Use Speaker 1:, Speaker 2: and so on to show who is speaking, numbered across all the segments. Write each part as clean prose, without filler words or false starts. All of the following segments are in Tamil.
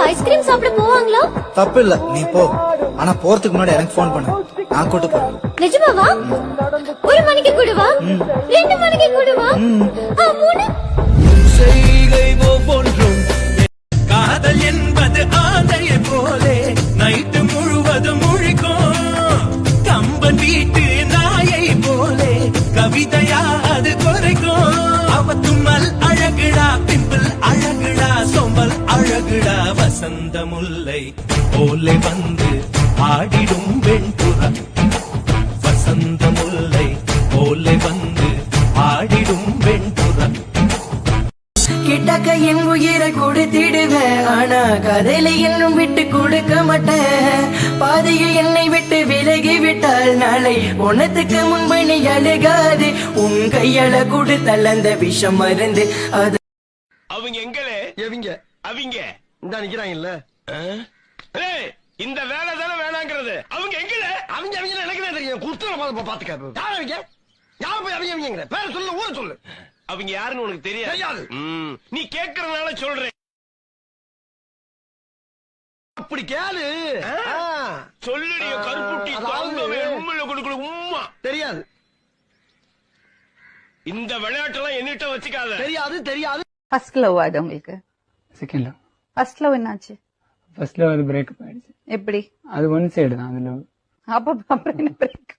Speaker 1: ஐஸ்கிரீம் சாப்பிட போவாங்களா?
Speaker 2: தப்பு இல்ல, நீ போ. ஆனா போறதுக்கு முன்னாடி எனக்கு போன் பண்ணு, நான் கூட்டு போறேன்.
Speaker 1: நிஜமாவா? 1 மணிக்கு கூடவா? 2 மணிக்கு கூடவா? 3
Speaker 3: செய்கை ஒவ்வொன்றும் காதல் என்பது ஆந்தையை போலே நைட்டு முழுவதும் முழிக்கும். கம்பன் வீட்டு நாயை போலே கவிதையா அது குறைக்கும். அவ தும்மல் அழகுடா, பிம்பிள் அழகுடா, சோம்பல் அழகுடா, வசந்த முல்லை போலே வந்து ஆடிடும் வெண்புறா. வசந்த முல்லை போலே வந்து ஆடிடும் வெண்புறா.
Speaker 4: கிட்டக்க என் உயிரை கொடுத்திடுவேன், ஆனா கதையில இன்னும் விட்டு கொடுக்க மாட்டேன். பாதையில் என்னை விட்டு விலகி விட்டால் நாளை உனத்துக்கு முன்பு நீ அழுகாது. உன் கையால கொடுத்தல் அந்த விஷம் மருந்து அது.
Speaker 5: அவங்க எங்களே
Speaker 6: எவிங்க
Speaker 5: அவங்க
Speaker 6: இந்த நிக்கிறாங்கல்ல,
Speaker 5: இந்த வேலை தானே வேணாங்கிறது. அவங்க எங்களே
Speaker 6: அவங்க அவங்க எனக்கு தான் தெரியும். குடுத்து பாத்துக்க. யார் அவங்க? யார் போய் அவங்க அவங்கிற பேர சொல்லு, ஊரை சொல்லு.
Speaker 5: அவங்க யாருன்னு உனக்கு தெரியாது.
Speaker 6: தெரியாது.
Speaker 5: நீ கேக்குறதுனால சொல்றேன்.
Speaker 6: அப்படி கேளு.
Speaker 5: சொல்லுடைய கருப்புட்டி தங்கமே உண்மையில கொடுக்கல உம்மா
Speaker 6: தெரியாது.
Speaker 5: இந்த விளையாட்டெல்லாம் என்னிட்ட வச்சுக்காத.
Speaker 6: தெரியாது தெரியாது.
Speaker 7: ஃபர்ஸ்ட் லவ் அது உங்களுக்கு?
Speaker 8: Second love.
Speaker 7: ஃபர்ஸ்ட் லவ் என்னாச்சு?
Speaker 8: ஃபர்ஸ்ட் லவ் அது பிரேக்கப் ஆயிடுச்சு.
Speaker 7: எப்படி?
Speaker 8: அது ஒன் சைடு தான் அது லவ்.
Speaker 7: அப்புறம் என்ன பிரேக்?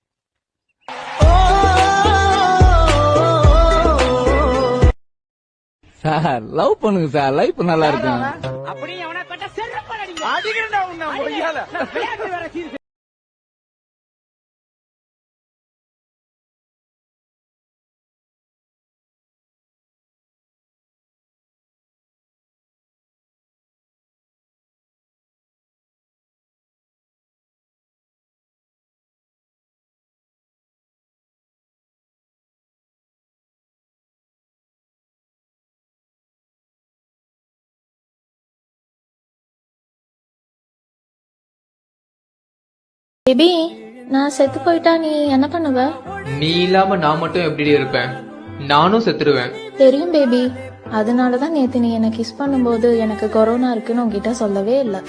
Speaker 9: சார் லவ் பண்ணுங்க சார், லைஃப் நல்லா இருக்கும்.
Speaker 1: பேபி, நான் செத்து போயிட்டா நீ என்ன பண்ணுவ?
Speaker 10: நீ இல்லாம நான் மட்டும் எப்படி இருப்பேன்? நானும் செத்துருவேன்.
Speaker 1: தெரியும் பேபி, அதனாலதான் நேத்து நீ என்ன கிஸ் பண்ணும்போது எனக்கு கொரோனா இருக்குன்னு உன்கிட்ட சொல்லவே இல்லை.